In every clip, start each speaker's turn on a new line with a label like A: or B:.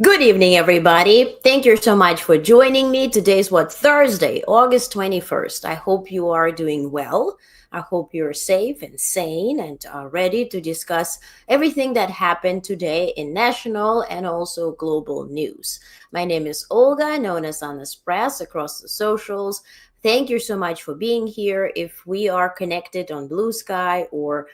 A: Good evening, everybody. Thank you so much for joining me. Today's Thursday, August 21st. I hope you are doing well. I hope you're safe and sane and are ready to discuss everything that happened today in national and also global news. My name is Olga, known as Anna's Press across the socials. Thank you so much for being here. If we are connected on Blue Sky or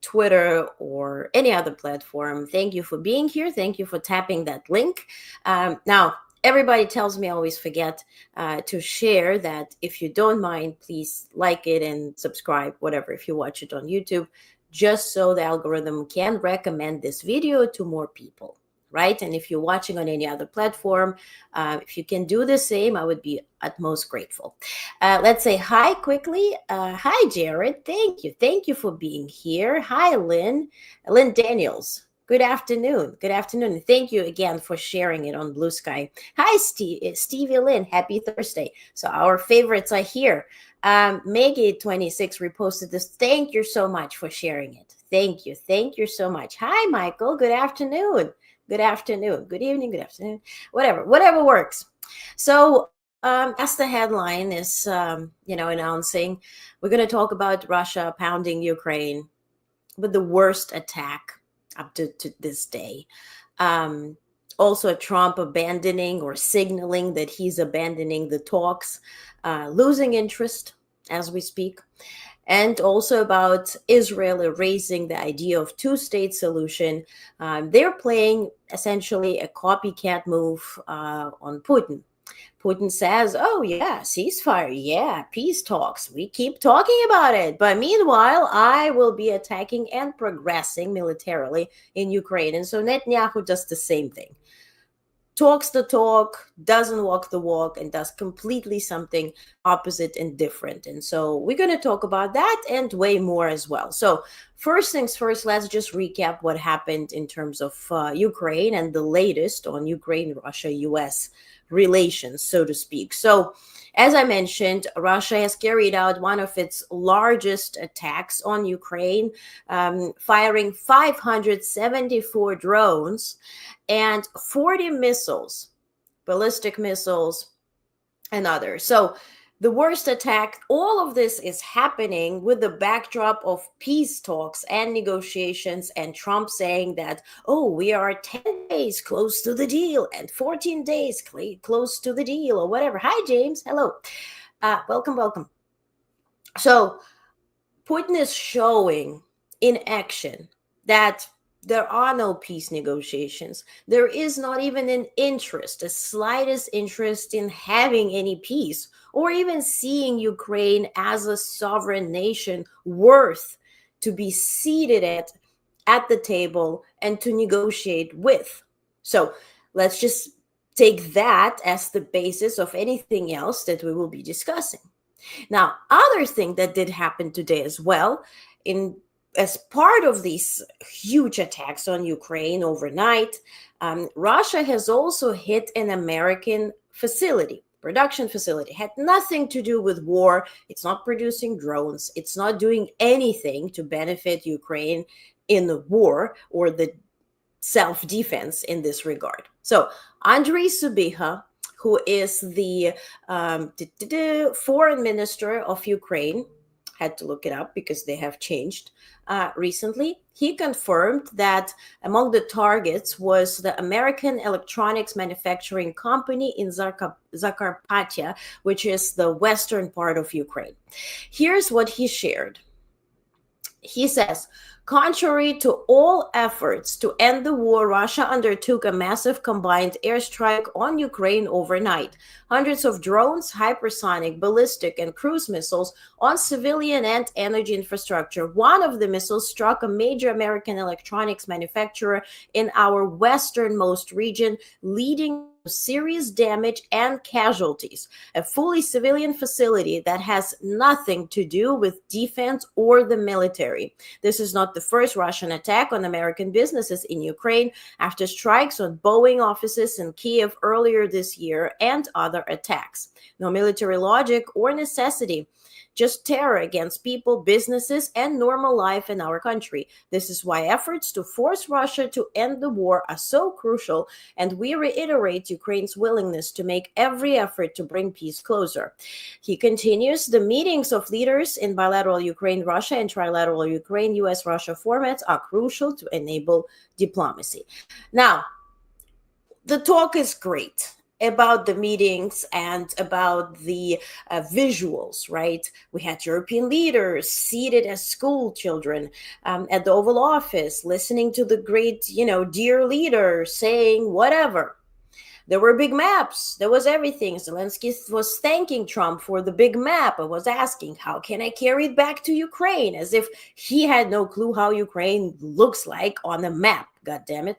A: Twitter or any other platform, thank you for being here. Thank you for tapping that link. Now, everybody tells me I always forget to share that. If you don't mind, please like it and subscribe, whatever, if you watch it on YouTube, just so the algorithm can recommend this video to more people, right? And if you're watching on any other platform, if you can do the same, I would be utmost grateful. Let's say hi quickly. Hi, Jared. Thank you. Thank you for being here. Hi, Lynn. Lynn Daniels. Good afternoon. Good afternoon. Thank you again for sharing it on Blue Sky. Hi, Stevie Lynn. Happy Thursday. So our favorites are here. Maggie26 reposted this. Thank you so much for sharing it. Thank you. Thank you so much. Hi, Michael. Good afternoon. Good afternoon, good evening, good afternoon, whatever works. So as the headline is, announcing, we're going to talk about Russia pounding Ukraine with the worst attack up to this day. Also, Trump abandoning or signaling that he's abandoning the talks, losing interest as we speak. And also about Israel erasing the idea of two-state solution. They're playing essentially a copycat move on Putin. Putin says, oh, yeah, ceasefire, yeah, peace talks. We keep talking about it. But meanwhile, I will be attacking and progressing militarily in Ukraine. And so Netanyahu does the same thing. Talks the talk, doesn't walk the walk, and does completely something opposite and different. And so we're going to talk about that and way more as well. So first things first, let's just recap what happened in terms of Ukraine and the latest on Ukraine, Russia, US relations, so to speak. So as I mentioned, Russia has carried out one of its largest attacks on Ukraine, firing 574 drones and 40 missiles, ballistic missiles, and others. So the worst attack, all of this is happening with the backdrop of peace talks and negotiations, and Trump saying that, oh, we are 10 days close to the deal and 14 days close to the deal or whatever. Hi, James. Hello. Welcome. So Putin is showing in action that there are no peace negotiations. There is not even an interest, the slightest interest in having any peace or even seeing Ukraine as a sovereign nation worth to be seated at the table and to negotiate with. So let's just take that as the basis of anything else that we will be discussing. Now, other thing that did happen today as well, as part of these huge attacks on Ukraine overnight, Russia has also hit an American production facility. Had nothing to do with war. It's not producing drones. It's not doing anything to benefit Ukraine in the war or the self-defense in this regard. So Andrei Subiha, who is the foreign minister of Ukraine, had to look it up because they have changed recently. He confirmed that among the targets was the American electronics manufacturing company in Zakarpattia, which is the western part of Ukraine. Here's what he shared. He says, contrary to all efforts to end the war, Russia undertook a massive combined airstrike on Ukraine overnight. Hundreds of drones, hypersonic, ballistic, and cruise missiles on civilian and energy infrastructure. One of the missiles struck a major American electronics manufacturer in our westernmost region, leading to serious damage and casualties. A fully civilian facility that has nothing to do with defense or the military. This is not the first Russian attack on American businesses in Ukraine after strikes on Boeing offices in Kiev earlier this year and other attacks. No military logic or necessity, just terror against people, businesses, and normal life in our country. This is why efforts to force Russia to end the war are so crucial, and we reiterate Ukraine's willingness to make every effort to bring peace closer. He continues, the meetings of leaders in bilateral Ukraine-Russia and trilateral Ukraine-US-Russia formats are crucial to enable diplomacy. Now, the talk is great about the meetings and about the visuals, right? We had European leaders seated as school children at the Oval Office, listening to the great, dear leader saying whatever. There were big maps. There was everything. Zelensky was thanking Trump for the big map and was asking, how can I carry it back to Ukraine? As if he had no clue how Ukraine looks like on a map, God damn it.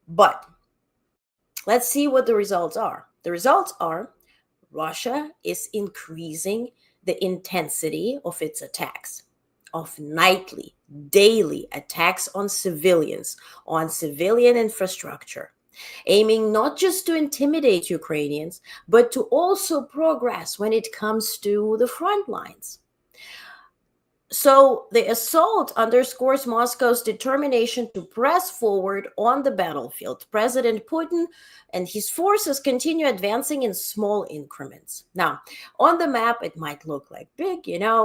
A: But let's see what the results are. The results are Russia is increasing the intensity of its attacks, of nightly, daily attacks on civilians, on civilian infrastructure, aiming not just to intimidate Ukrainians, but to also progress when it comes to the front lines. So the assault underscores Moscow's determination to press forward on the battlefield. President Putin and his forces continue advancing in small increments. Now, on the map, it might look like big,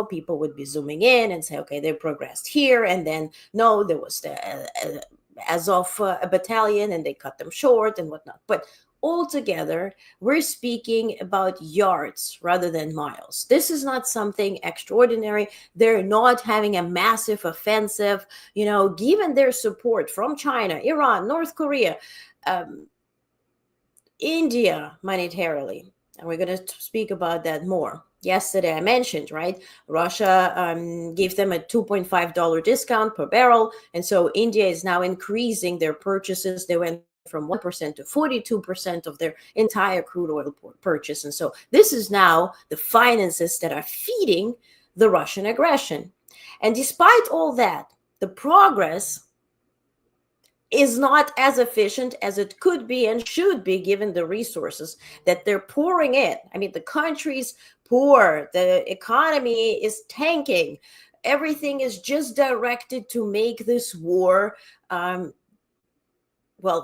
A: people would be zooming in and say, okay, they progressed here. And then, no, there was the Azov a battalion and they cut them short and whatnot. But altogether, we're speaking about yards rather than miles. This is not something extraordinary. They're not having a massive offensive, given their support from China, Iran, North Korea, India monetarily. And we're going to speak about that more. Yesterday I mentioned, right? Russia gave them a $2.5 discount per barrel. And so India is now increasing their purchases. They went from 1% to 42% of their entire crude oil purchase. And so this is now the finances that are feeding the Russian aggression. And despite all that, the progress is not as efficient as it could be and should be given the resources that they're pouring in. I mean, the country's poor, the economy is tanking. Everything is just directed to make this war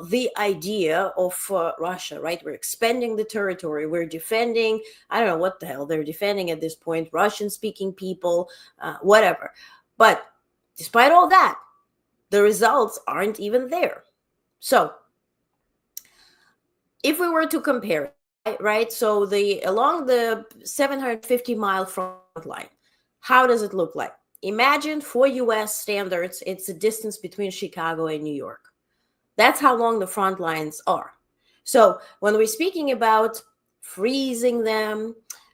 A: the idea of Russia, right? We're expanding the territory. We're defending, I don't know what the hell they're defending at this point, Russian-speaking people, whatever. But despite all that, the results aren't even there. So if we were to compare, right? So along the 750-mile front line, how does it look like? Imagine for US standards, it's the distance between Chicago and New York. That's how long the front lines are. So when we're speaking about freezing them,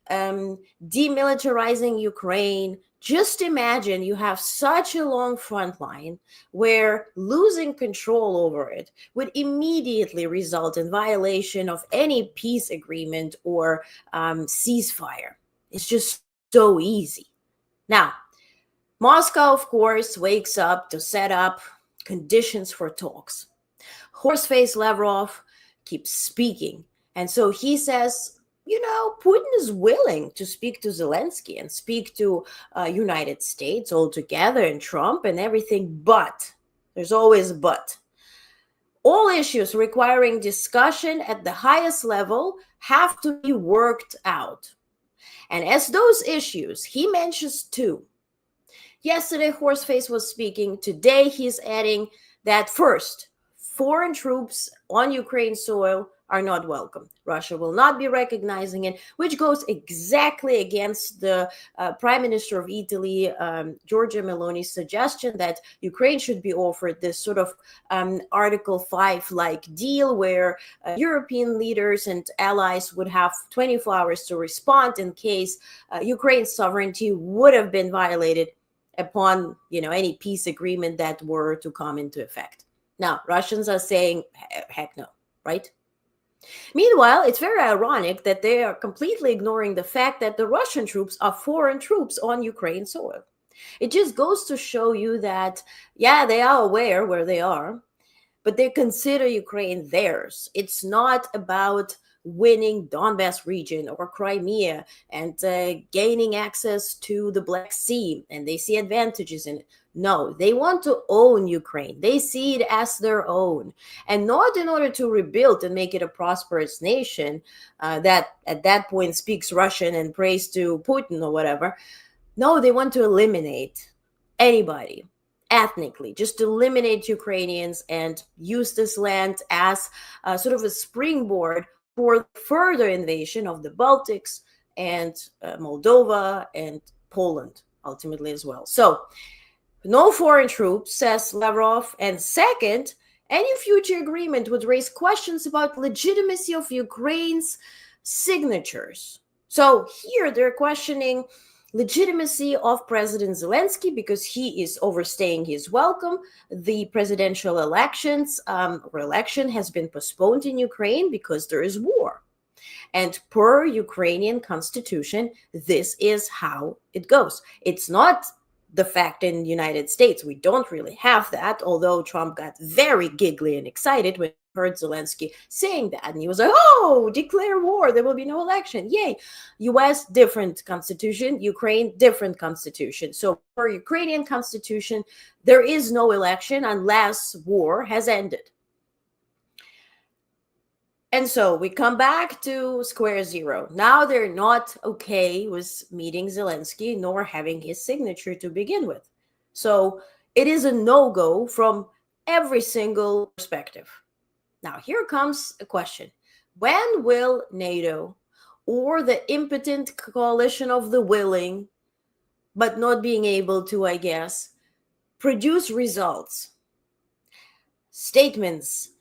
A: demilitarizing Ukraine, just imagine you have such a long front line where losing control over it would immediately result in violation of any peace agreement or ceasefire. It's just so easy. Now, Moscow, of course, wakes up to set up conditions for talks. Horseface Lavrov keeps speaking. And so he says, Putin is willing to speak to Zelensky and speak to United States altogether and Trump and everything. But there's always a but. All issues requiring discussion at the highest level have to be worked out. And as those issues, he mentions two. Yesterday, Horseface was speaking. Today, he's adding that first, foreign troops on Ukraine soil are not welcome. Russia will not be recognizing it, which goes exactly against the Prime Minister of Italy, Giorgia Meloni's suggestion that Ukraine should be offered this sort of Article 5-like deal where European leaders and allies would have 24 hours to respond in case Ukraine's sovereignty would have been violated upon any peace agreement that were to come into effect. Now, Russians are saying, heck no, right? Meanwhile, it's very ironic that they are completely ignoring the fact that the Russian troops are foreign troops on Ukraine soil. It just goes to show you that, yeah, they are aware where they are, but they consider Ukraine theirs. It's not about winning Donbass region or Crimea and gaining access to the Black Sea, and they see advantages in it. No, they want to own Ukraine. They see it as their own, and not in order to rebuild and make it a prosperous nation that at that point speaks Russian and prays to Putin or whatever. No, they want to eliminate anybody ethnically, just eliminate Ukrainians and use this land as sort of a springboard for further invasion of the Baltics and Moldova and Poland ultimately as well. So no foreign troops, says Lavrov. And second, any future agreement would raise questions about legitimacy of Ukraine's signatures. So here they're questioning legitimacy of President Zelensky because he is overstaying his welcome. The presidential election has been postponed in Ukraine because there is war. And per Ukrainian constitution, this is how it goes. It's not the fact in the United States. We don't really have that, although Trump got very giggly and excited when he heard Zelensky saying that. And he was like, oh, declare war. There will be no election. Yay. US, different constitution. Ukraine, different constitution. So per Ukrainian constitution, there is no election unless war has ended. And so we come back to square zero. Now they're not okay with meeting Zelensky nor having his signature to begin with. So it is a no-go from every single perspective. Now here comes a question. When will NATO or the impotent coalition of the willing, but not being able to, I guess, produce results? Statements,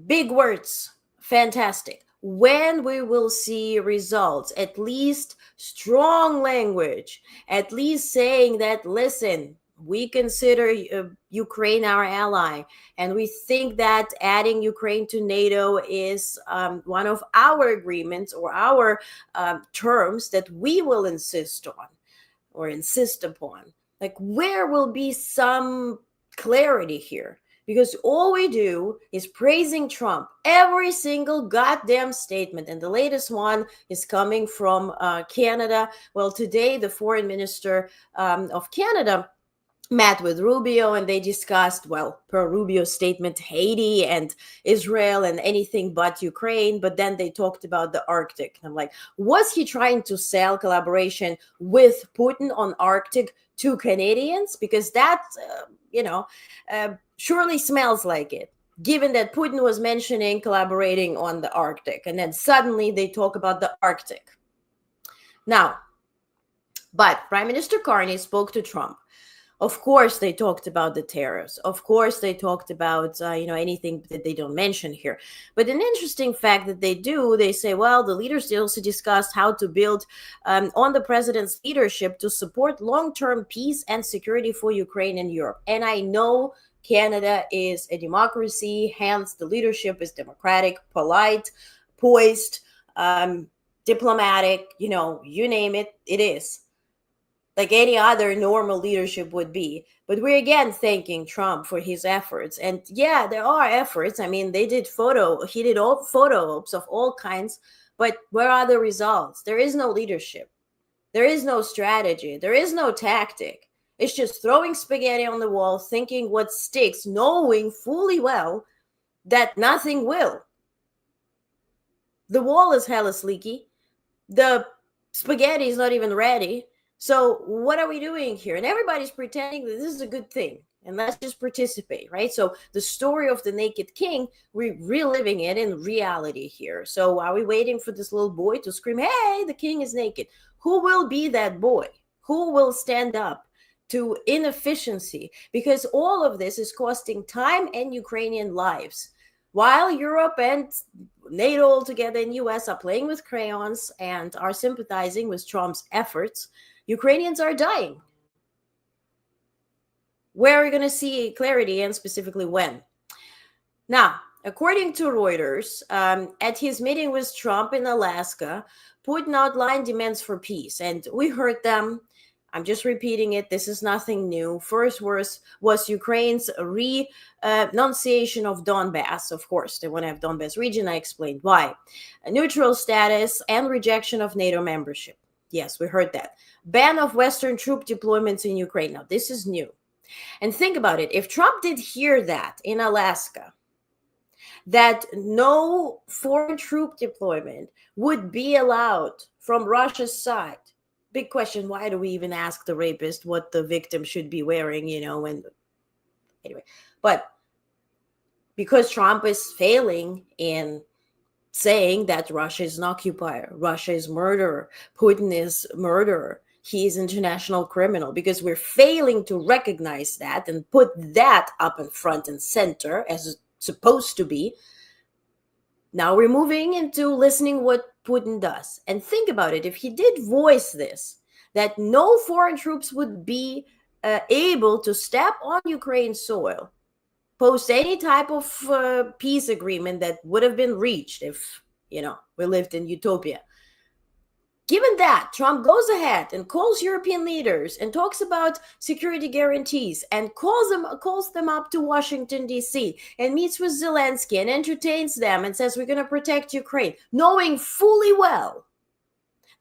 A: big words, fantastic. When we will see results, at least strong language, at least saying that, listen, we consider Ukraine our ally, and we think that adding Ukraine to NATO is one of our agreements or our terms that we will insist on or insist upon. Like, where will be some clarity here? Because all we do is praising Trump. Every single goddamn statement. And the latest one is coming from Canada. Well, today, the foreign minister of Canada met with Rubio and they discussed, well, per Rubio's statement, Haiti and Israel and anything but Ukraine. But then they talked about the Arctic. And I'm like, was he trying to sell collaboration with Putin on Arctic to Canadians? Because that, surely smells like it, given that Putin was mentioning collaborating on the Arctic. And then suddenly they talk about the Arctic. Now, but Prime Minister Carney spoke to Trump. Of course, they talked about the tariffs. Of course, they talked about, anything that they don't mention here. But an interesting fact that they do, they say, well, the leaders also discussed how to build on the president's leadership to support long-term peace and security for Ukraine and Europe. And I know Canada is a democracy, hence the leadership is democratic, polite, poised, diplomatic, you name it, it is. Like any other normal leadership would be. But we're again thanking Trump for his efforts. And yeah, there are efforts. I mean, he did all photo ops of all kinds, but where are the results? There is no leadership. There is no strategy. There is no tactic. It's just throwing spaghetti on the wall, thinking what sticks, knowing fully well that nothing will. The wall is hella leaky. The spaghetti is not even ready. So what are we doing here? And everybody's pretending that this is a good thing. And let's just participate, right? So the story of the naked king, we're reliving it in reality here. So are we waiting for this little boy to scream, hey, the king is naked? Who will be that boy? Who will stand up to inefficiency? Because all of this is costing time and Ukrainian lives. While Europe and NATO altogether in US are playing with crayons and are sympathizing with Trump's efforts, Ukrainians are dying. Where are we going to see clarity, and specifically when? Now, according to Reuters, at his meeting with Trump in Alaska, Putin outlined demands for peace, and we heard them. I'm just repeating it. This is nothing new. First was Ukraine's renunciation of Donbass. Of course, they want to have Donbass region. I explained why. A neutral status and rejection of NATO membership. Yes, we heard that. Ban of Western troop deployments in Ukraine. Now, this is new. And think about it. If Trump did hear that in Alaska, that no foreign troop deployment would be allowed from Russia's side, big question, why do we even ask the rapist what the victim should be wearing, and anyway, but because Trump is failing in saying that Russia is an occupier, Russia is murderer, Putin is murderer, he is international criminal, because we're failing to recognize that and put that up in front and center as it's supposed to be. Now we're moving into listening what Putin does. And think about it. If he did voice this, that no foreign troops would be able to step on Ukraine's soil, post any type of peace agreement that would have been reached if, we lived in utopia. Given that, Trump goes ahead and calls European leaders and talks about security guarantees and calls them up to Washington, D.C. and meets with Zelensky and entertains them and says, we're going to protect Ukraine, knowing fully well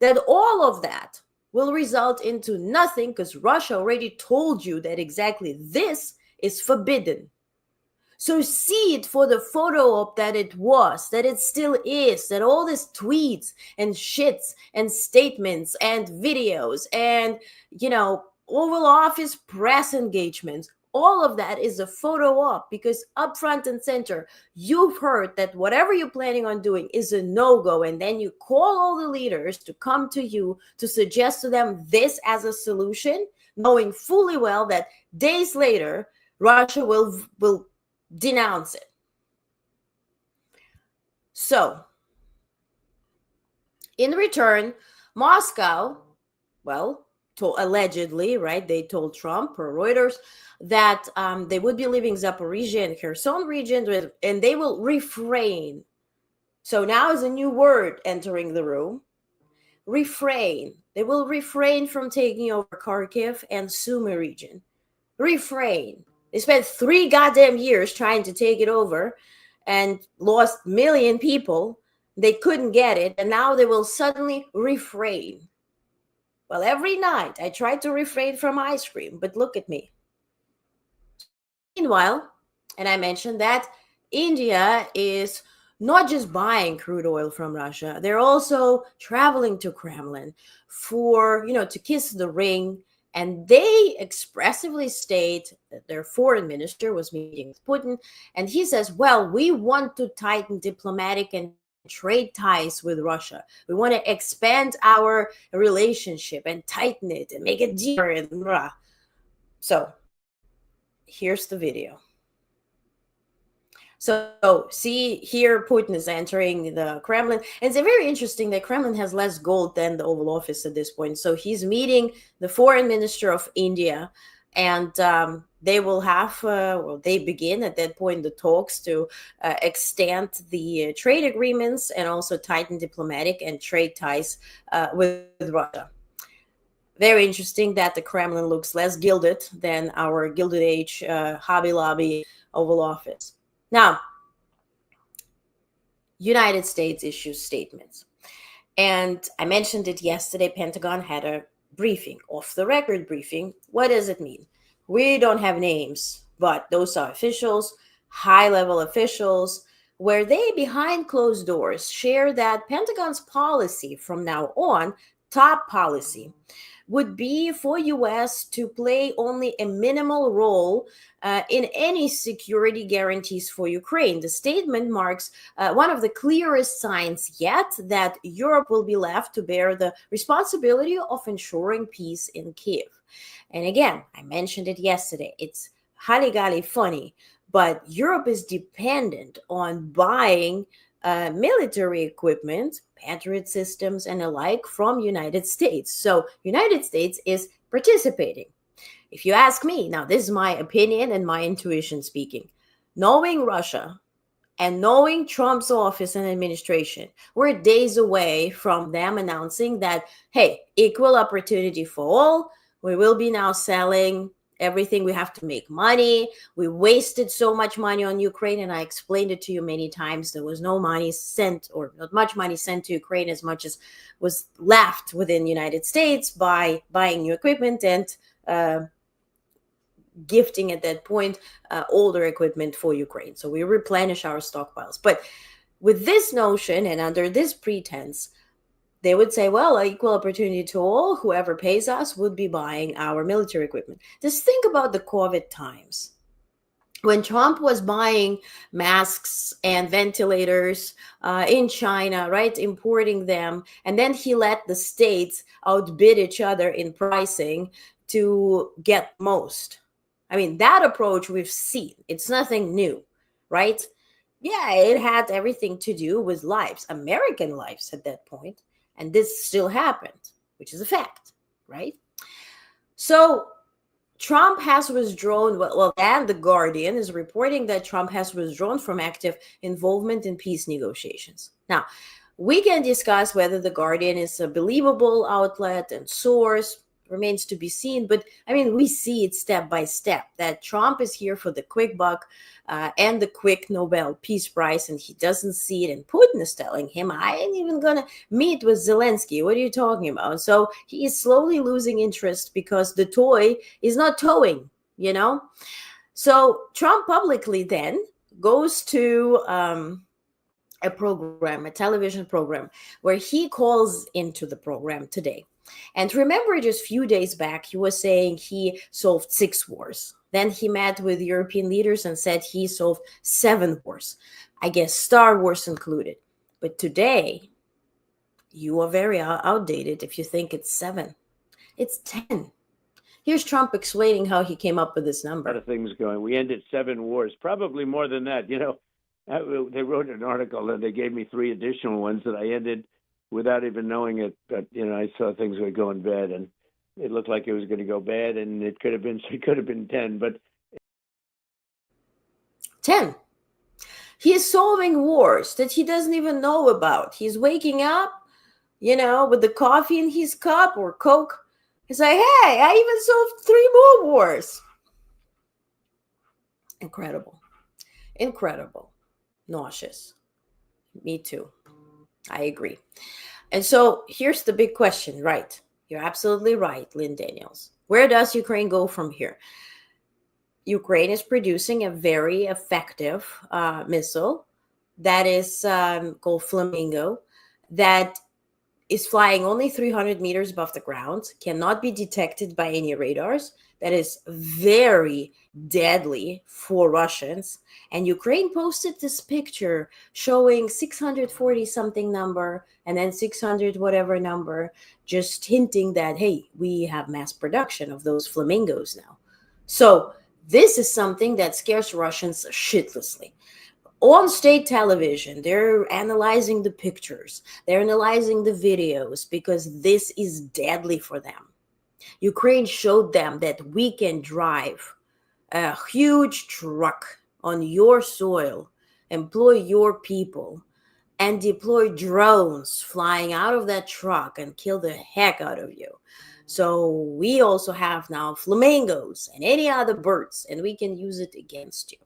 A: that all of that will result into nothing because Russia already told you that exactly this is forbidden. So see it for the photo op that it was, that it still is, that all these tweets and shits and statements and videos and, Oval Office press engagements, all of that is a photo op, because up front and center, you've heard that whatever you're planning on doing is a no-go. And then you call all the leaders to come to you to suggest to them this as a solution, knowing fully well that days later, Russia will denounce it. So, in return, Moscow, allegedly, right, they told Trump or Reuters that they would be leaving Zaporizhia and Kherson region, and they will refrain. So now is a new word entering the room. Refrain. They will refrain from taking over Kharkiv and Sumy region. Refrain. They spent 3 goddamn years trying to take it over and lost 1 million people. They couldn't get it, and now they will suddenly refrain. Well, every night I try to refrain from ice cream, but look at me. Meanwhile, and I mentioned that India is not just buying crude oil from Russia, they're also traveling to Kremlin for, to kiss the ring. And they expressively state that their foreign minister was meeting with Putin. And he says, well, we want to tighten diplomatic and trade ties with Russia. We want to expand our relationship and tighten it and make it deeper. And blah. So here's the video. So see here, Putin is entering the Kremlin. And it's very interesting that Kremlin has less gold than the Oval Office at this point. So he's meeting the foreign minister of India, and they will have, they begin at that point the talks to extend the trade agreements and also tighten diplomatic and trade ties with Russia. Very interesting that the Kremlin looks less gilded than our Gilded Age Hobby Lobby Oval Office. Now, United States issues statements. And I mentioned it yesterday, Pentagon had a briefing, off-the-record briefing. What does it mean? We don't have names, but those are officials. high-level officials, where they, behind closed doors, share that Pentagon's policy from now on, top policy, would be for US to play only a minimal role in any security guarantees for Ukraine. The statement marks one of the clearest signs yet that Europe will be left to bear the responsibility of ensuring peace in Kiev. And again, I mentioned it yesterday. It's haligali funny, but Europe is dependent on buying military equipment, Patriot systems and alike from United States. So United States is participating. If you ask me, now this is my opinion and my intuition speaking, knowing Russia and knowing Trump's office and administration, we're days away from them announcing that, hey, equal opportunity for all. We will be now selling everything. We have to make money. We wasted so much money on Ukraine, and I explained it to you many times. There was no money sent, or not much money sent to Ukraine, as much as was left within the United States by buying new equipment and gifting at that point older equipment for Ukraine. So we replenish our stockpiles. But with this notion and under this pretense, they would say, well, equal opportunity to all, whoever pays us would be buying our military equipment. Just think about the COVID times. When Trump was buying masks and ventilators in China, right, importing them, and then he let the states outbid each other in pricing to get most. I mean, that approach we've seen. It's nothing new, right? Yeah, it had everything to do with lives, American lives at that point. And this still happened, which is a fact, right? So Trump has withdrawn, and The Guardian is reporting that Trump has withdrawn from active involvement in peace negotiations. Now, we can discuss whether The Guardian is a believable outlet and source, remains to be seen. But I mean, we see it step by step that Trump is here for the quick buck and the quick Nobel Peace Prize, and he doesn't see it. And Putin is telling him, I ain't even going to meet with Zelensky. What are you talking about? So he is slowly losing interest because the toy is not towing, you know? So Trump publicly then goes to a program, a television program, where he calls into the program today. And remember, just a few days back, he was saying he solved 6 wars. Then he met with European leaders and said he solved 7 wars. I guess Star Wars included. But today, you are very outdated if you think it's 7. It's 10. Here's Trump explaining how he came up with this number.
B: A lot of things going. We ended 7 wars, probably more than that. You know, they wrote an article and they gave me 3 additional ones that I ended without even knowing it. But, you know, I saw things were going bad, and it looked like it was going to go bad, and it could have been 10, but
A: 10. He is solving wars that he doesn't even know about. He's waking up, you know, with the coffee in his cup or Coke. He's like, hey, I even solved 3 more wars. Incredible. Incredible. Nauseous. Me too. I agree. And so here's the big question, right? You're absolutely right, Lynn Daniels. Where does Ukraine go from here? Ukraine is producing a very effective missile that is called Flamingo, that is flying only 300 meters above the ground, cannot be detected by any radars, that is very deadly for Russians. And Ukraine posted this picture showing 640 something number and then 600 whatever number, just hinting that, hey, we have mass production of those flamingos now. So this is something that scares Russians shitlessly. On state television, they're analyzing the pictures, they're analyzing the videos, because this is deadly for them. Ukraine showed them that we can drive a huge truck on your soil, employ your people, and deploy drones flying out of that truck and kill the heck out of you. So we also have now flamingos and any other birds, and we can use it against you.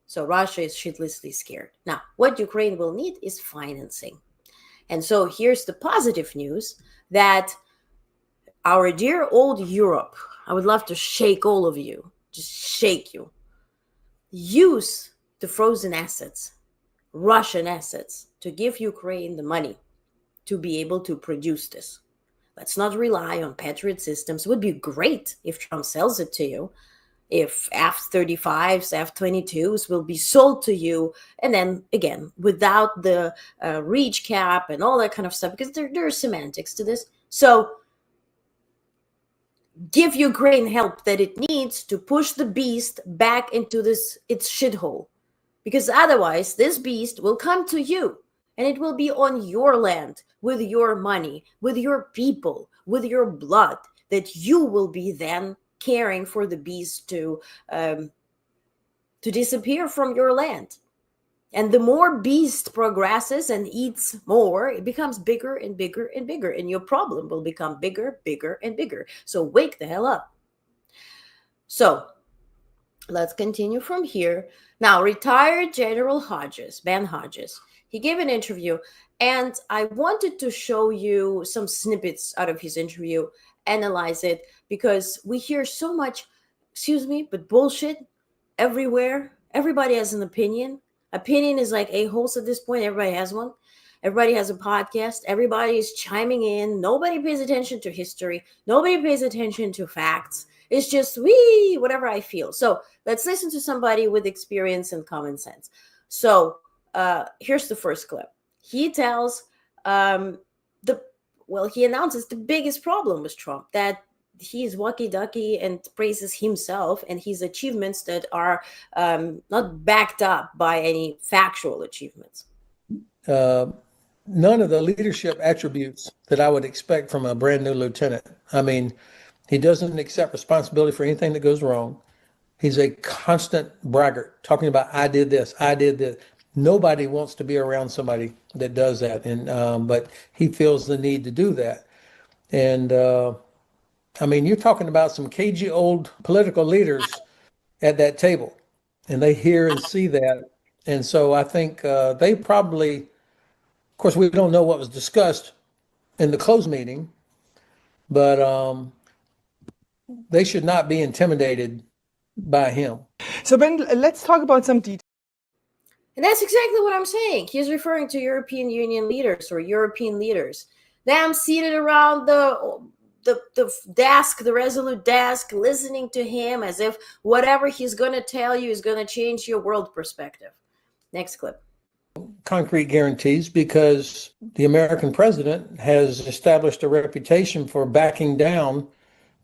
A: So Russia is shitlessly scared. Now, what Ukraine will need is financing. And so here's the positive news, that our dear old Europe, I would love to shake all of you, just shake you. use the frozen assets, Russian assets, to give Ukraine the money to be able to produce this. Let's not rely on Patriot systems. It would be great if Trump sells it to you, if F-35s, F-22s will be sold to you, and then again, without the reach cap and all that kind of stuff, because there are semantics to this. So give Ukraine help that it needs to push the beast back into its shithole. Because otherwise, this beast will come to you, and it will be on your land, with your money, with your people, with your blood, that you will be then caring for the beast to disappear from your land. And the more beast progresses and eats more, it becomes bigger and bigger and bigger, and your problem will become bigger, bigger, and bigger. So wake the hell up. So let's continue from here. Now, retired General Hodges, Ben Hodges, he gave an interview, and I wanted to show you some snippets out of his interview, analyze it, because we hear so much, excuse me, but bullshit everywhere. Everybody has an opinion. Opinion is like a-holes at this point. Everybody has one. Everybody has a podcast. Everybody is chiming in. Nobody pays attention to history. Nobody pays attention to facts. It's just whatever I feel. So let's listen to somebody with experience and common sense. So here's the first clip. He tells he announces the biggest problem with Trump, that he's wacky-ducky and praises himself and his achievements that are not backed up by any factual achievements.
C: None of the leadership attributes that I would expect from a brand new lieutenant. I mean, he doesn't accept responsibility for anything that goes wrong. He's a constant braggart, talking about, I did this, I did this. Nobody wants to be around somebody that does that, and but he feels the need to do that. And I mean, you're talking about some cagey old political leaders at that table, and they hear and see that. And so I think they probably, of course, we don't know what was discussed in the closed meeting, but they should not be intimidated by him.
D: So Ben, let's talk about some details.
A: And that's exactly what I'm saying. He's referring to European Union leaders or European leaders. Them seated around the desk, the Resolute desk, listening to him as if whatever he's going to tell you is going to change your world perspective. Next clip.
C: Concrete guarantees, because the American president has established a reputation for backing down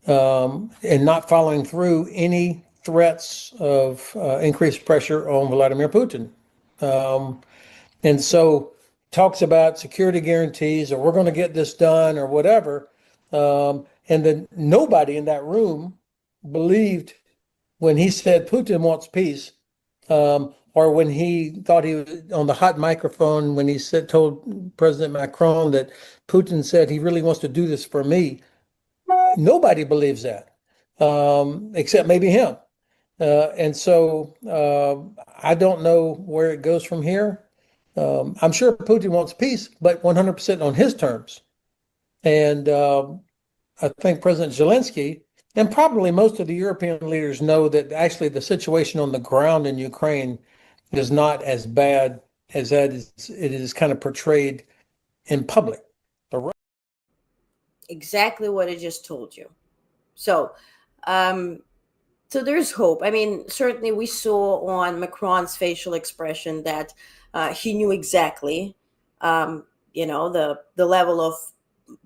C: and not following through any threats of increased pressure on Vladimir Putin. And so talks about security guarantees, or we're going to get this done, or whatever. And then nobody in that room believed when he said Putin wants peace, or when he thought he was on the hot microphone when he told President Macron that Putin said he really wants to do this for me. Nobody believes that, except maybe him. And so I don't know where it goes from here. I'm sure Putin wants peace, but 100% on his terms. And I think President Zelensky, and probably most of the European leaders, know that actually the situation on the ground in Ukraine is not as bad as it is kind of portrayed in public.
A: Exactly what I just told you. So there's hope. I mean, certainly we saw on Macron's facial expression that he knew exactly, the level of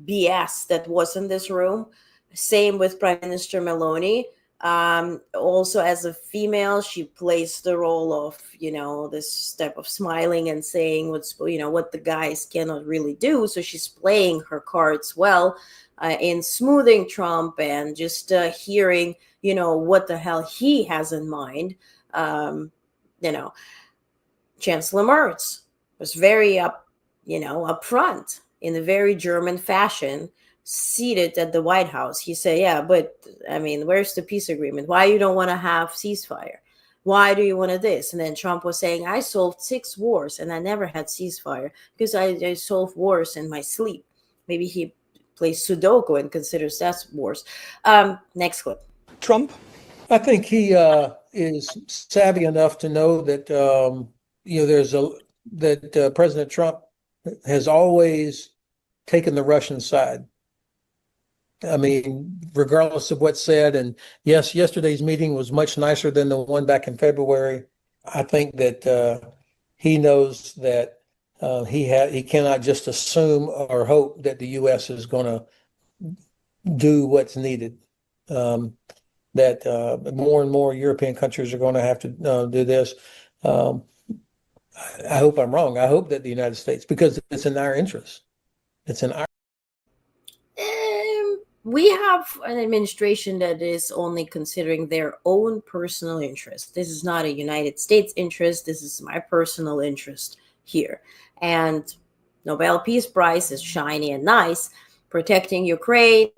A: BS that was in this room. Same with Prime Minister Meloni. Also, as a female, she plays the role of, this type of smiling and saying what the guys cannot really do. So she's playing her cards well in smoothing Trump and just hearing, what the hell he has in mind. Chancellor Merz was very upfront in a very German fashion, seated at the White House. He said, yeah, but I mean, where's the peace agreement? Why you don't want to have ceasefire? Why do you want to this? And then Trump was saying, I solved 6 wars and I never had ceasefire because I solve wars in my sleep. Maybe he plays Sudoku and considers that wars. Next clip.
D: Trump?
C: I think he is savvy enough to know that President Trump has always taken the Russian side. I mean, regardless of what's said, and yes, yesterday's meeting was much nicer than the one back in February. I think that he knows that he cannot just assume or hope that the U.S. is going to do what's needed. That more and more European countries are going to have to do this. I hope I'm wrong. I hope that the United States, because it's in our interest. It's in our.
A: We have an administration that is only considering their own personal interest. This is not a United States interest. This is my personal interest here. And Nobel Peace Prize is shiny and nice, protecting Ukraine,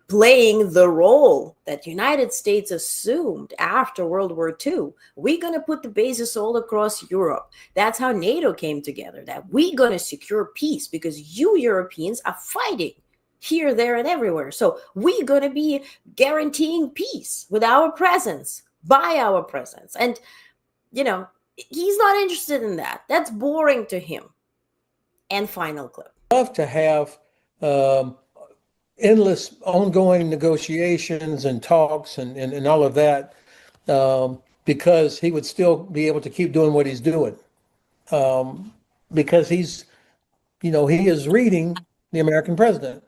A: playing the role that United States assumed after World War II. We're going to put the bases all across Europe. That's how NATO came together, that we're going to secure peace because you Europeans are fighting here, there, and everywhere. So we're going to be guaranteeing peace with our presence, by our presence. And, he's not interested in that. That's boring to him. And final clip.
C: Love to have endless ongoing negotiations and talks and all of that because he would still be able to keep doing what he's doing because he is reading the American president.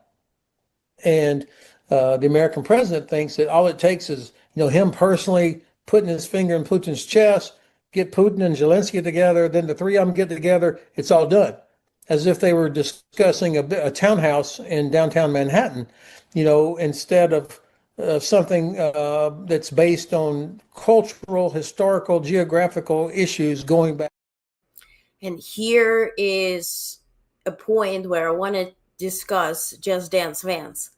C: And the American president thinks that all it takes is, him personally putting his finger in Putin's chest, get Putin and Zelensky together, then the three of them get together, it's all done. As if they were discussing a townhouse in downtown Manhattan, instead of something that's based on cultural, historical, geographical issues going back.
A: And here is a point where I want to discuss Just Dance Vance,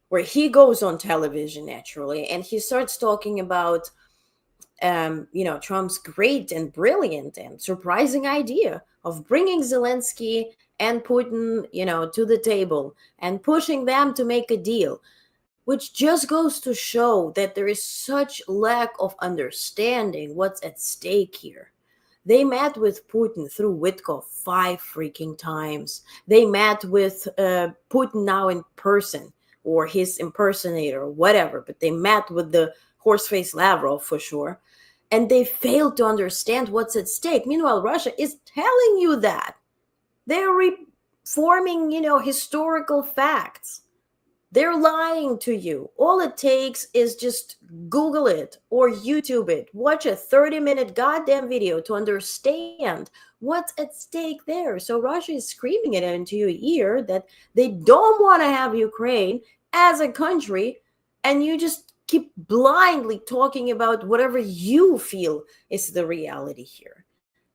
A: where he goes on television naturally and he starts talking about Trump's great and brilliant and surprising idea of bringing Zelensky and Putin to the table and pushing them to make a deal, which just goes to show that there is such lack of understanding what's at stake here. They met with Putin through Witkoff 5 freaking times. They met with Putin now in person or his impersonator or whatever, but they met with the horseface Lavrov for sure. And they failed to understand what's at stake. Meanwhile, Russia is telling you that. They're reforming, historical facts. They're lying to you. All it takes is just Google it or YouTube it. Watch a 30-minute goddamn video to understand what's at stake there. So Russia is screaming it into your ear that they don't want to have Ukraine as a country, and you just keep blindly talking about whatever you feel is the reality here.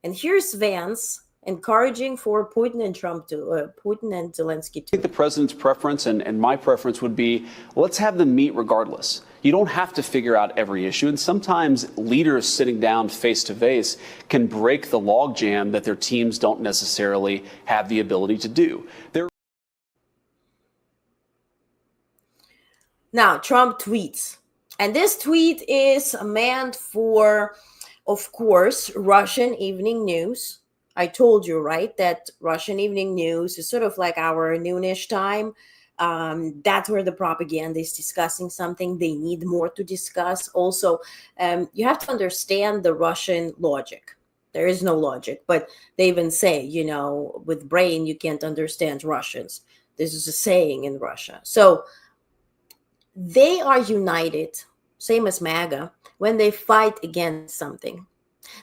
A: And here's Vance encouraging for Putin and Trump to Putin and Zelensky to.
E: I think the president's preference and my preference would be, let's have them meet regardless. You don't have to figure out every issue. And sometimes leaders sitting down face to face can break the logjam that their teams don't necessarily have the ability to do.
A: Now, Trump tweets. And this tweet is meant for, of course, Russian evening news. I told you, right, that Russian evening news is sort of like our noonish time. That's where the propaganda is discussing something they need more to discuss. Also, you have to understand the Russian logic. There is no logic, but they even say, with brain, you can't understand Russians. This is a saying in Russia. So they are united, same as MAGA, when they fight against something.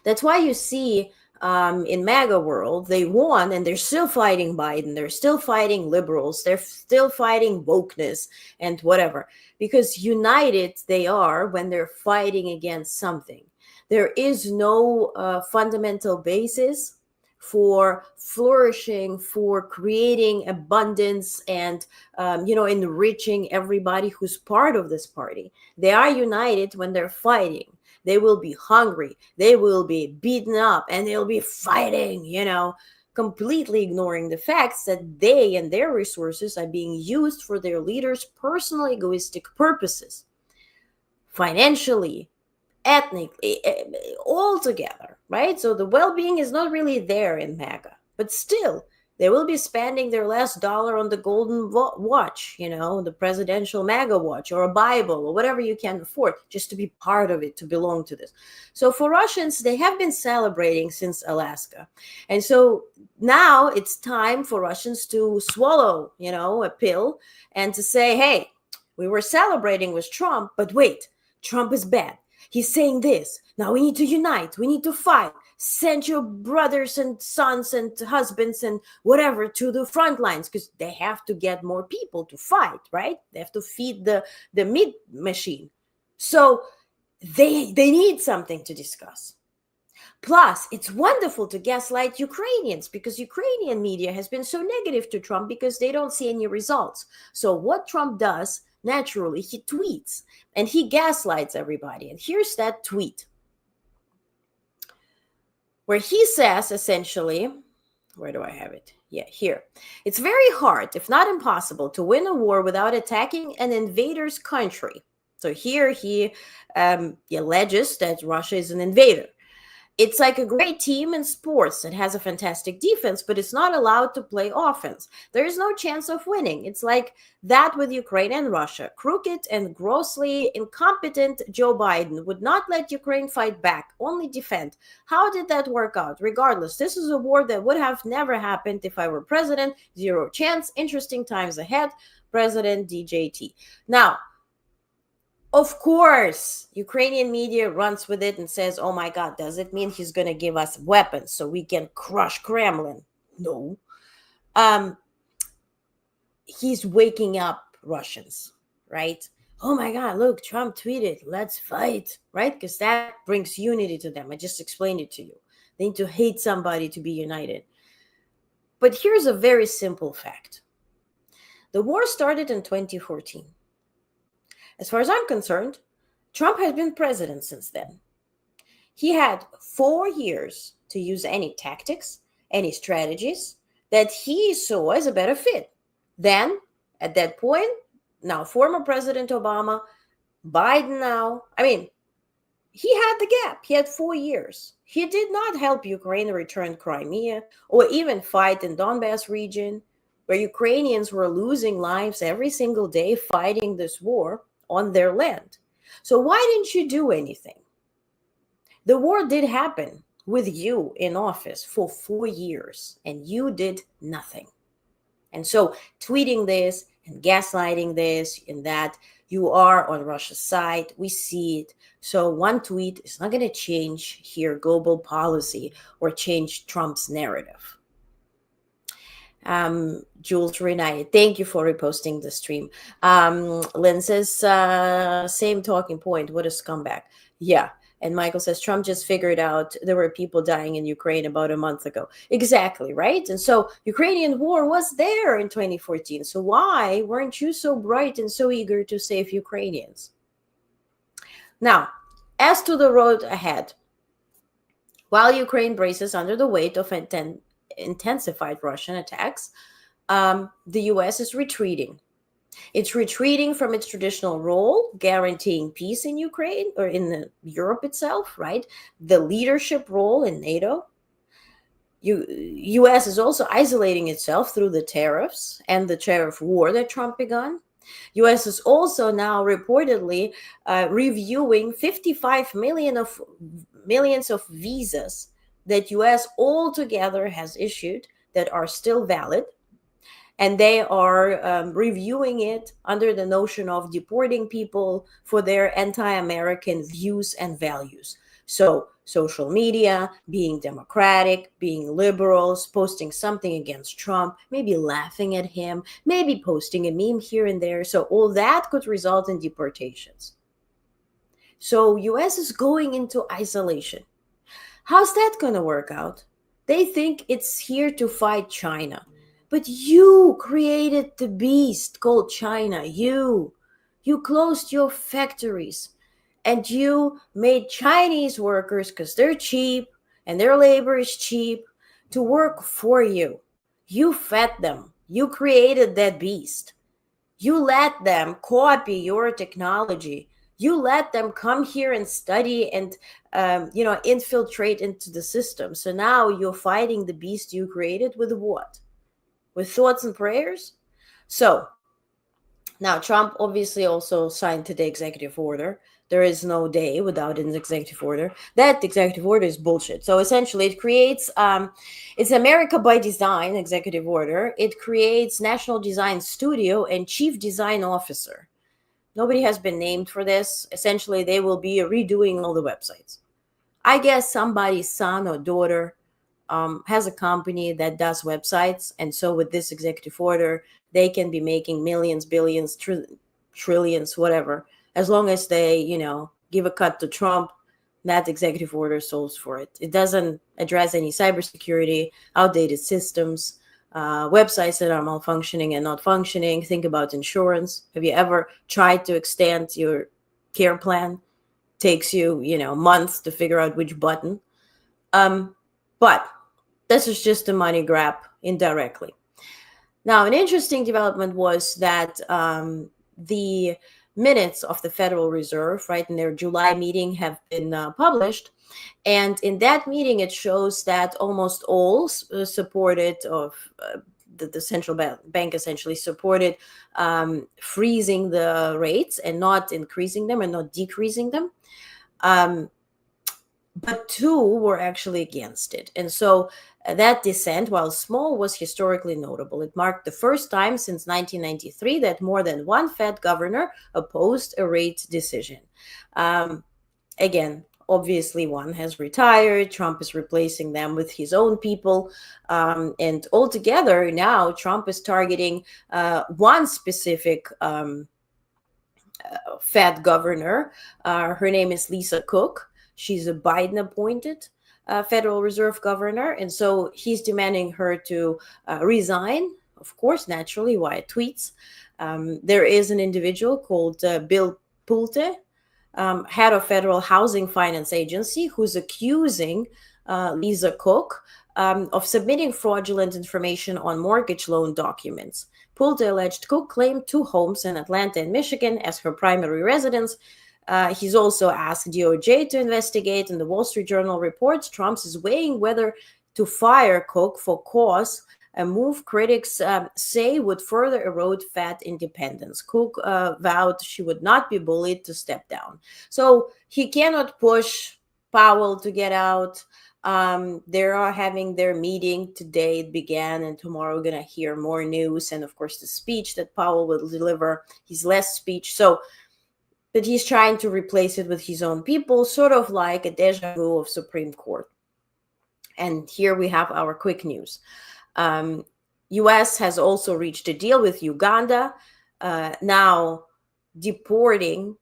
A: That's why you see in MAGA world, they won and they're still fighting Biden. They're still fighting liberals. They're still fighting wokeness and whatever. Because united they are when they're fighting against something. There is no fundamental basis for flourishing, for creating abundance and, enriching everybody who's part of this party. They are united when they're fighting. They will be hungry. They will be beaten up and they'll be fighting, completely ignoring the facts that they and their resources are being used for their leaders' personal egoistic purposes. Financially, ethnically, all together, right? So the well-being is not really there in MAGA, but still, they will be spending their last dollar on the golden watch, the presidential MAGA watch, or a Bible, or whatever you can afford, just to be part of it, to belong to this. So for Russians, they have been celebrating since Alaska. And so now it's time for Russians to swallow, a pill and to say, hey, we were celebrating with Trump, but wait, Trump is bad. He's saying this. Now we need to unite. We need to fight. Send your brothers and sons and husbands and whatever to the front lines, because they have to get more people to fight, right? They have to feed the meat machine. So they need something to discuss. Plus, it's wonderful to gaslight Ukrainians, because Ukrainian media has been so negative to Trump because they don't see any results. So what Trump does, naturally, he tweets and he gaslights everybody. And here's that tweet where he says, essentially, where do I have it? Yeah, here. It's very hard, if not impossible, to win a war without attacking an invader's country. So here he alleges that Russia is an invader. It's like a great team in sports that has a fantastic defense, but it's not allowed to play offense. There is no chance of winning. It's like that with Ukraine and Russia. Crooked and grossly incompetent Joe Biden would not let Ukraine fight back, only defend. How did that work out? Regardless, this is a war that would have never happened if I were president. Zero chance. Interesting times ahead. President DJT. Now, of course, Ukrainian media runs with it and says, oh my God, does it mean he's going to give us weapons so we can crush Kremlin? No. He's waking up Russians, right? Oh my God, look, Trump tweeted, let's fight, right? Because that brings unity to them. I just explained it to you. They need to hate somebody to be united. But here's a very simple fact. The war started in 2014. As far as I'm concerned, Trump has been president since then. He had 4 years to use any tactics, any strategies that he saw as a better fit. Then, at that point, now former President Obama, Biden now, he had the gap. He had 4 years. He did not help Ukraine return Crimea or even fight in Donbass region, where Ukrainians were losing lives every single day fighting this war on their land. So why didn't you do anything? The war did happen with you in office for 4 years, and you did nothing. And so tweeting this and gaslighting this and that, you are on Russia's side. We see it. So one tweet is not going to change here global policy or change Trump's narrative. Jules Renai, thank you for reposting the stream. Lynn says, same talking point. What a scumbag. Yeah. And Michael says, Trump just figured out there were people dying in Ukraine about a month ago. Exactly, right? And so Ukrainian war was there in 2014. So why weren't you so bright and so eager to save Ukrainians? Now, as to the road ahead, while Ukraine braces under the weight of intensified Russian attacks, the U.S. is retreating. It's retreating from its traditional role, guaranteeing peace in Ukraine or in Europe itself, right? The leadership role in NATO. U.S. is also isolating itself through the tariffs and the tariff war that Trump began. U.S. is also now reportedly reviewing 55 millions of visas that U.S. altogether has issued that are still valid. And they are reviewing it under the notion of deporting people for their anti-American views and values. So social media, being democratic, being liberals, posting something against Trump, maybe laughing at him, maybe posting a meme here and there. So all that could result in deportations. So U.S. is going into isolation. How's that going to work out? They think it's here to fight China. But you created the beast called China. You closed your factories and you made Chinese workers, because they're cheap and their labor is cheap, to work for you. You fed them. You created that beast. You let them copy your technology. You let them come here and study and, infiltrate into the system. So now you're fighting the beast you created with what? With thoughts and prayers? So now Trump obviously also signed today executive order. There is no day without an executive order. That executive order is bullshit. So essentially, it creates it's America by Design executive order. It creates National Design Studio and Chief Design Officer. Nobody has been named for this. Essentially, they will be redoing all the websites. I guess somebody's son or daughter has a company that does websites. And so with this executive order, they can be making millions, billions, trillions, whatever, as long as they, give a cut to Trump. That executive order solves for it. It doesn't address any cybersecurity, outdated systems, websites that are malfunctioning and not functioning. Think about insurance. Have you ever tried to extend your care plan? Takes you, months to figure out which button. But this is just a money grab indirectly. Now, an interesting development was that the minutes of the Federal Reserve, right, in their July meeting have been published. And in that meeting, it shows that almost all supported of the central bank essentially supported freezing the rates and not increasing them and not decreasing them. But two were actually against it. And so that dissent, while small, was historically notable. It marked the first time since 1993 that more than one Fed governor opposed a rate decision. Again, obviously, one has retired. Trump is replacing them with his own people. And altogether, now Trump is targeting one specific Fed governor. Her name is Lisa Cook. She's a Biden appointed Federal Reserve governor. And so he's demanding her to resign, of course, naturally, via tweets. There is an individual called Bill Pulte, head of Federal Housing Finance Agency, who's accusing Lisa Cook of submitting fraudulent information on mortgage loan documents. Pulte alleged Cook claimed 2 homes in Atlanta and Michigan as her primary residence. He's also asked DOJ to investigate. And the Wall Street Journal reports Trump is weighing whether to fire Cook for cause, a move critics say would further erode Fed independence. Cook vowed she would not be bullied to step down. So he cannot push Powell to get out. They are having their meeting today. It began, and tomorrow we're going to hear more news. And of course, the speech that Powell will deliver, his last speech. So, but he's trying to replace it with his own people, sort of like a deja vu of Supreme Court. And here we have our quick news. U.S. has also reached a deal with Uganda, now deporting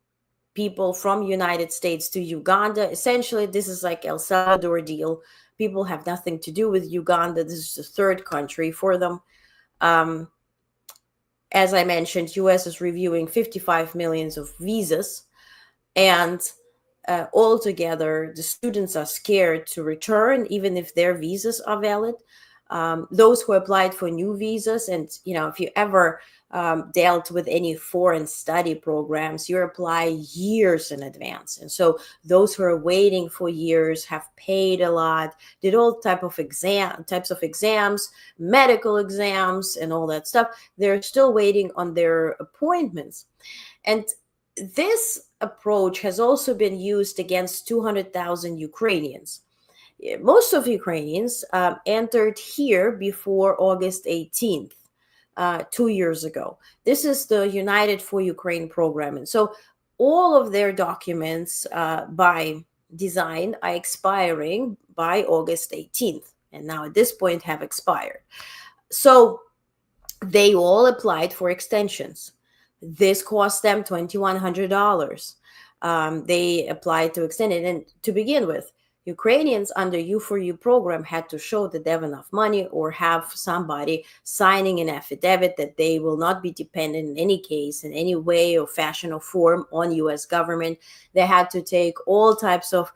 A: people from United States to Uganda. Essentially, this is like El Salvador deal. People have nothing to do with Uganda. This is the third country for them. As I mentioned, U.S. is reviewing 55 million of visas, and altogether, the students are scared to return, even if their visas are valid. Those who applied for new visas, and if you ever dealt with any foreign study programs, you apply years in advance. And so those who are waiting for years have paid a lot, did all types of exams, medical exams, and all that stuff. They're still waiting on their appointments. And this approach has also been used against 200,000 Ukrainians. Most of Ukrainians entered here before August 18th, 2 years ago. This is the United for Ukraine program. And so all of their documents by design are expiring by August 18th. And now at this point have expired. So they all applied for extensions. This cost them $2,100. They applied to extend it. And to begin with, Ukrainians under U4U program had to show that they have enough money or have somebody signing an affidavit that they will not be dependent in any case, in any way or fashion or form on U.S. government. They had to take all types of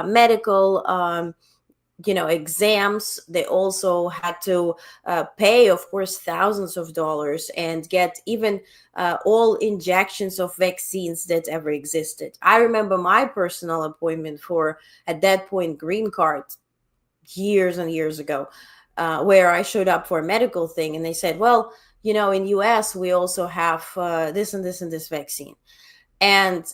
A: medical exams. They also had to pay, of course, thousands of dollars and get even all injections of vaccines that ever existed. I remember my personal appointment for, at that point, green card years and years ago, where I showed up for a medical thing, and they said, well, in US, we also have this and this and this vaccine. And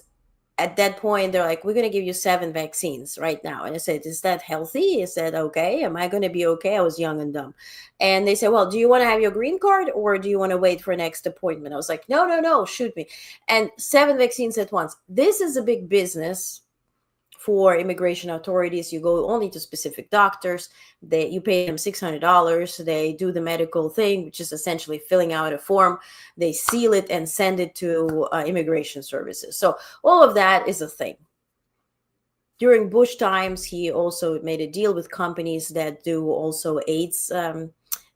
A: at that point, they're like, we're going to give you 7 vaccines right now. And I said, is that healthy? Is that okay? Am I going to be okay? I was young and dumb. And they said, well, do you want to have your green card, or do you want to wait for a next appointment? I was like, no, no, no, shoot me. And 7 vaccines at once. This is a big business for immigration authorities. You go only to specific doctors. You pay them $600. They do the medical thing, which is essentially filling out a form. They seal it and send it to immigration services. So all of that is a thing. During Bush times, he also made a deal with companies that do also AIDS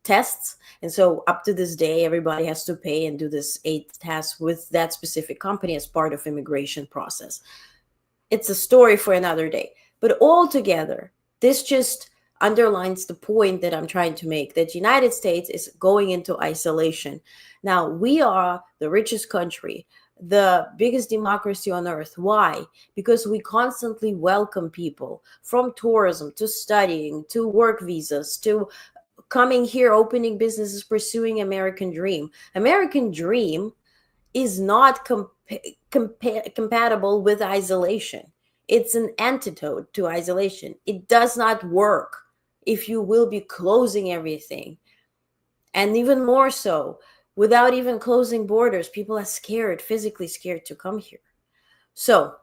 A: tests. And so up to this day, everybody has to pay and do this AIDS test with that specific company as part of immigration process. It's a story for another day. But altogether, this just underlines the point that I'm trying to make, that the United States is going into isolation. Now, we are the richest country, the biggest democracy on earth. Why? Because we constantly welcome people, from tourism to studying to work visas to coming here, opening businesses, pursuing American dream. American dream is not compatible with isolation. It's an antidote to isolation. It does not work if you will be closing everything. And even more so, without even closing borders, people are scared, physically scared to come here. So,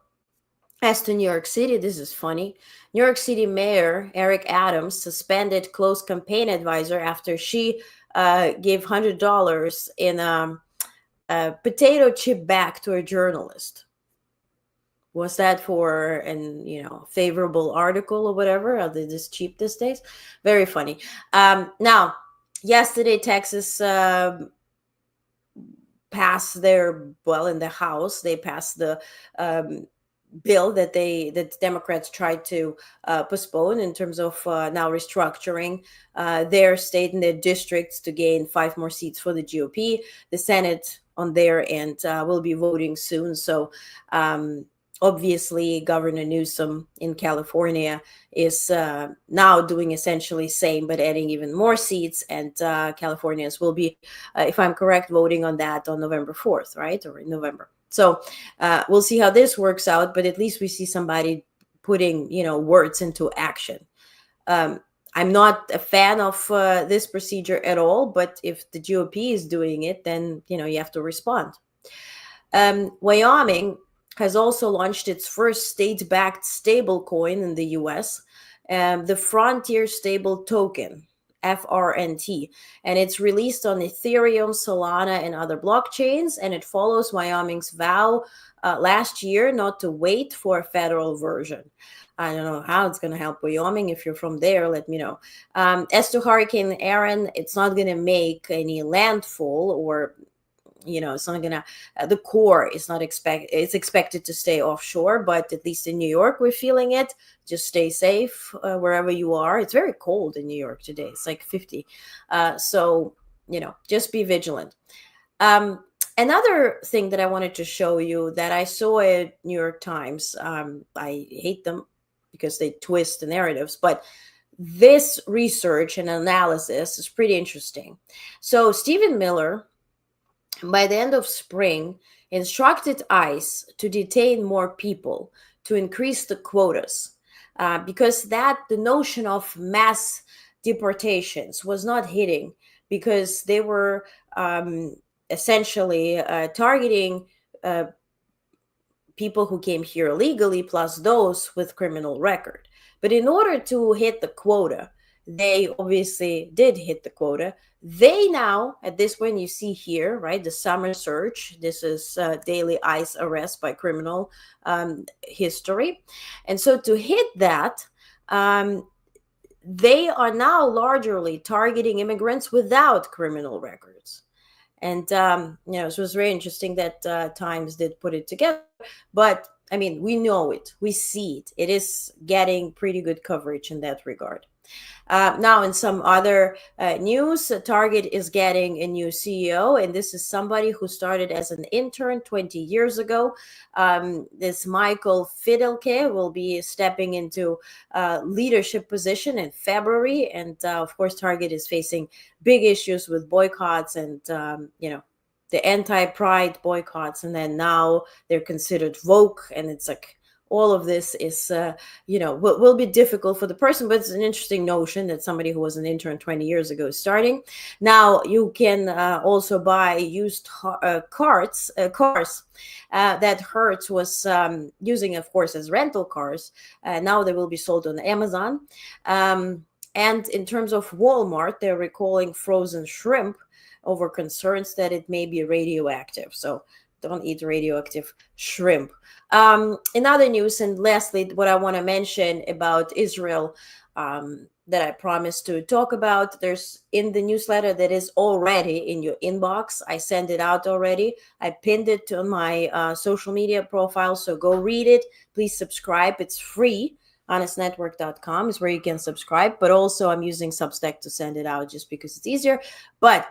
A: as to New York City, this is funny. New York City Mayor Eric Adams suspended close campaign advisor after she gave $100 in a potato chip back to a journalist. Was that for an favorable article or whatever? Are they this cheap these days? Very funny. Now, yesterday, Texas passed in the House, they passed the bill that Democrats tried to postpone in terms of now restructuring their state and their districts to gain 5 more seats for the GOP. The Senate on their end will be voting soon. So obviously, Governor Newsom in California is now doing essentially same, but adding even more seats. And Californians will be, if I'm correct, voting on that on November 4th, right? Or in November. So we'll see how this works out, but at least we see somebody putting, words into action. I'm not a fan of this procedure at all, but if the GOP is doing it, then, you have to respond. Wyoming has also launched its first state-backed stable coin in the U.S., the Frontier Stable Token, FRNT, and it's released on Ethereum, Solana, and other blockchains, and it follows Wyoming's vow last year not to wait for a federal version. I don't know how it's going to help Wyoming. If you're from there, let me know. As to Hurricane Aaron, it's not going to make any landfall, or it's not gonna, the core is not it's expected to stay offshore, but at least in New York, we're feeling it. Just stay safe wherever you are. It's very cold in New York today. It's like 50. So, just be vigilant. Another thing that I wanted to show you that I saw at New York Times, I hate them because they twist the narratives, but this research and analysis is pretty interesting. So Stephen Miller, by the end of spring, instructed ICE to detain more people to increase the quotas, because the notion of mass deportations was not hitting, because they were essentially targeting people who came here illegally plus those with criminal record. But in order to hit the quota, they obviously did hit the quota. They now, at this point, you see here, right, the summer search. This is daily ICE arrest by criminal history. And so to hit that, they are now largely targeting immigrants without criminal records. And, it was very interesting that Times did put it together. But, I mean, we know it. We see it. It is getting pretty good coverage in that regard. Now, in some other news, Target is getting a new CEO, and this is somebody who started as an intern 20 years ago. This Michael Fidelke will be stepping into leadership position in February, and of course, Target is facing big issues with boycotts and the anti-pride boycotts, and then now they're considered woke, and it's like all of this is will be difficult for the person, but it's an interesting notion that somebody who was an intern 20 years ago is starting. Now you can also buy used cars that Hertz was using, of course, as rental cars. Now they will be sold on Amazon. And in terms of Walmart, they're recalling frozen shrimp over concerns that it may be radioactive. So don't eat radioactive shrimp. In other news, and lastly, what I want to mention about Israel that I promised to talk about, there's in the newsletter that is already in your inbox. I sent it out already. I pinned it to my social media profile, so go read it. Please subscribe. It's free. honestnetwork.com is where you can subscribe, but also I'm using Substack to send it out just because it's easier. But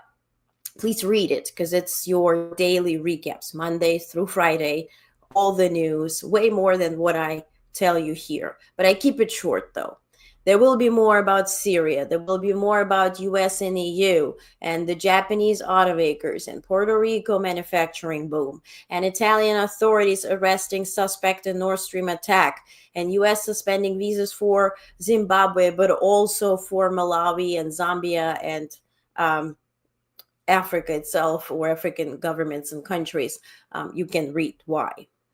A: please read it because it's your daily recaps, Monday through Friday, all the news, way more than what I tell you here. But I keep it short, though. There will be more about Syria. There will be more about US and EU and the Japanese automakers and Puerto Rico manufacturing boom and Italian authorities arresting suspect in Nord Stream attack and US suspending visas for Zimbabwe, but also for Malawi and Zambia and Africa itself, or African governments and countries. You can read why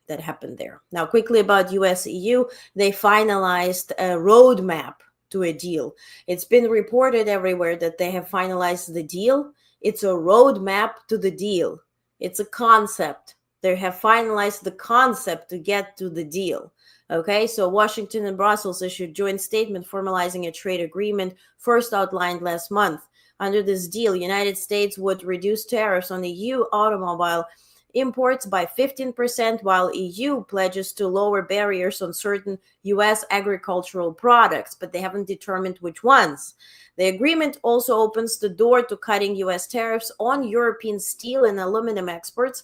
A: that happened there. Now, quickly about US EU, they finalized a roadmap to a deal. It's been reported everywhere that they have finalized the deal. It's a roadmap to the deal. It's a concept. They have finalized the concept to get to the deal. Okay, so Washington and Brussels issued joint statement formalizing a trade agreement first outlined last month. Under this deal, United States would reduce tariffs on EU automobile imports by 15%, while EU pledges to lower barriers on certain US agricultural products, but they haven't determined which ones. The agreement also opens the door to cutting US tariffs on European steel and aluminum exports.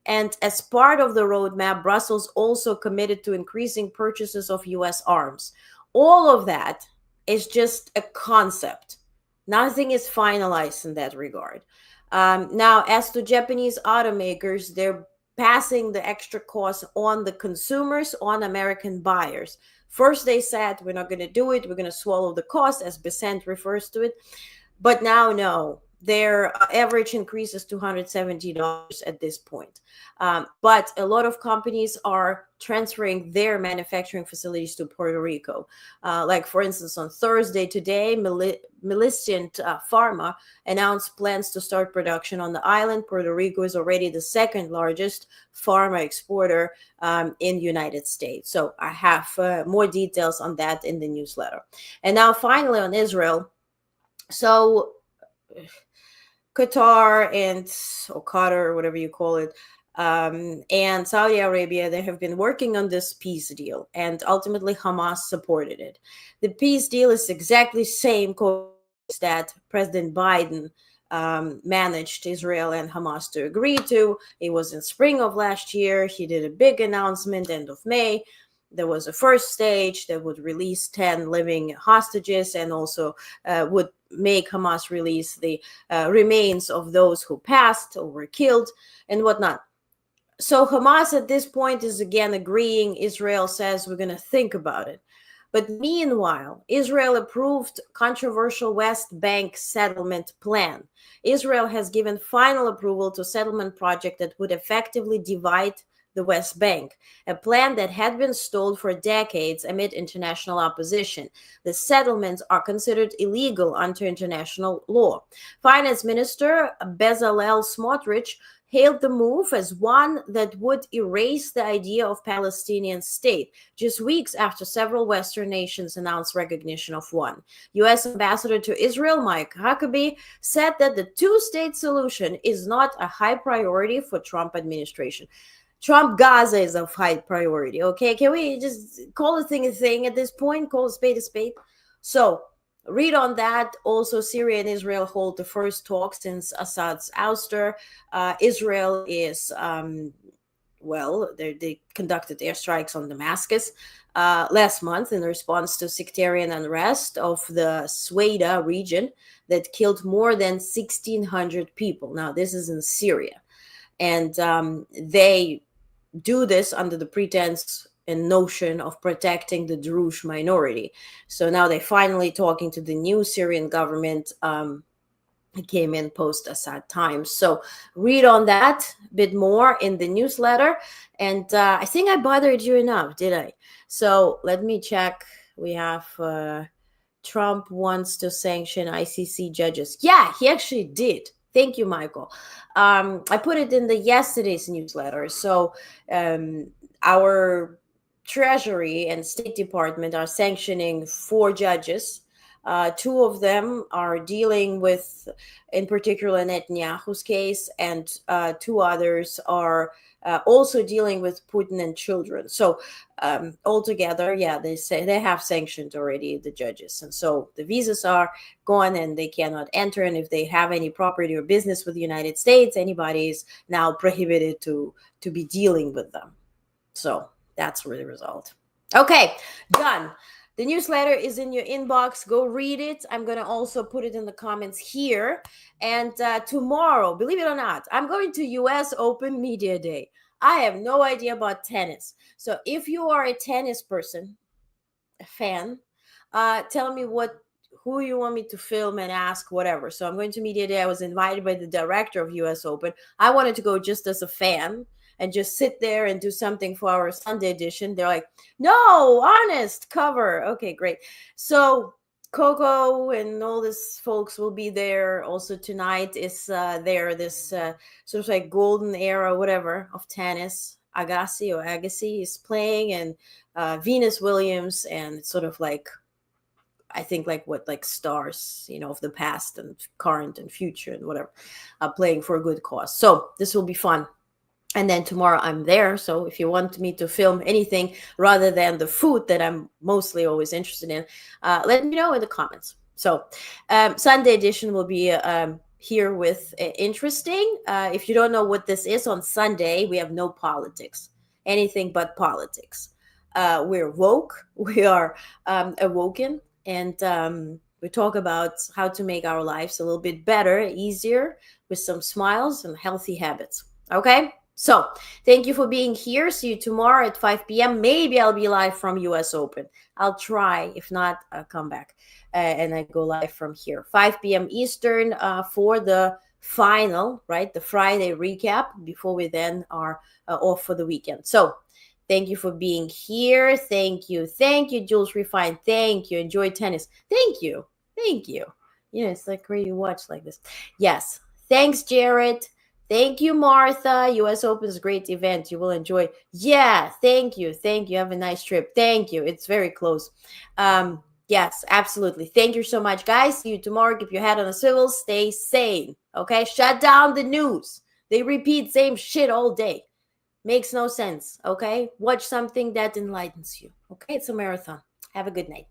A: And as part of the roadmap, Brussels also committed to increasing purchases of US arms. All of that is just a concept. Nothing is finalized in that regard. Now, as to Japanese automakers, they're passing the extra cost on the consumers, on American buyers. First, they said, we're not going to do it. We're going to swallow the cost, as Besant refers to it. But now, no. Their average increase is $270 at this point. But a lot of companies are transferring their manufacturing facilities to Puerto Rico. Like, for instance, on Thursday today, Millicent Pharma announced plans to start production on the island. Puerto Rico is already the second largest pharma exporter in the United States. So I have more details on that in the newsletter. And now finally on Israel. So Qatar or Qatar, or whatever you call it, and Saudi Arabia, they have been working on this peace deal, and ultimately Hamas supported it. The peace deal is exactly the same that President Biden managed Israel and Hamas to agree to. It was in spring of last year. He did a big announcement, end of May. There was a first stage that would release 10 living hostages and also would make Hamas release the remains of those who passed or were killed and whatnot. So Hamas at this point is again agreeing. Israel says we're going to think about it. But meanwhile, Israel approved controversial West Bank settlement plan. Israel has given final approval to settlement project that would effectively divide the West Bank, a plan that had been stalled for decades amid international opposition. The settlements are considered illegal under international law. Finance Minister Bezalel Smotrich hailed the move as one that would erase the idea of Palestinian state, just weeks after several Western nations announced recognition of one. U.S. Ambassador to Israel Mike Huckabee said that the two-state solution is not a high priority for Trump administration. Trump Gaza is of high priority, okay? Can we just call a thing at this point? Call a spade a spade? So read on that. Also, Syria and Israel hold the first talk since Assad's ouster. Israel is, they conducted airstrikes on Damascus last month in response to sectarian unrest of the Sweda region that killed more than 1,600 people. Now, this is in Syria. And they do this under the pretense and notion of protecting the Druze minority. So now they're finally talking to the new Syrian government. It came in post-Assad times. So read on that a bit more in the newsletter. And I think I bothered you enough, did I? So let me check. We have Trump wants to sanction ICC judges. Yeah, he actually did. Thank you, Michael. I put it in the yesterday's newsletter. So our Treasury and State Department are sanctioning 4 judges. 2 of them are dealing with, in particular, Netanyahu's case, and 2 others are also dealing with Putin and children. So altogether, yeah, they say they have sanctioned already the judges. And so the visas are gone and they cannot enter. And if they have any property or business with the United States, anybody is now prohibited to be dealing with them. So that's the result. Okay, done. The newsletter is in your inbox. Go read it. I'm going to also put it in the comments here. And tomorrow, believe it or not, I'm going to US Open Media Day. I have no idea about tennis. So if you are a tennis person, a fan, tell me who you want me to film and ask, whatever. So I'm going to Media Day. I was invited by the director of US Open. I wanted to go just as a fan and just sit there and do something for our Sunday edition. They're like, no, honest cover. Okay, great. So Coco and all these folks will be there. Also tonight is there this sort of like golden era, whatever, of tennis. Agassi is playing, and Venus Williams, and it's sort of like, I think like stars, of the past and current and future and whatever, playing for a good cause. So this will be fun. And then tomorrow I'm there. So if you want me to film anything rather than the food that I'm mostly always interested in, let me know in the comments. So Sunday edition will be here with interesting. If you don't know what this is, on Sunday, we have no politics, anything but politics. We're woke. We are awoken. And we talk about how to make our lives a little bit better, easier, with some smiles and healthy habits. Okay? So thank you for being here. See you tomorrow at 5 p.m. Maybe I'll be live from US Open. I'll try. If not, I'll come back and I go live from here. 5 p.m. Eastern for the final, right? The Friday recap before we then are off for the weekend. So thank you for being here. Thank you. Thank you, Jules Refine. Thank you. Enjoy tennis. Thank you. Thank you. It's like great to watch like this. Yes. Thanks, Jared. Thank you, Martha. US Open is a great event. You will enjoy. Yeah, thank you. Thank you. Have a nice trip. Thank you. It's very close. Yes, absolutely. Thank you so much, guys. See you tomorrow. Keep your head on a swivel. Stay sane. Okay? Shut down the news. They repeat same shit all day. Makes no sense. Okay? Watch something that enlightens you. Okay? It's a marathon. Have a good night.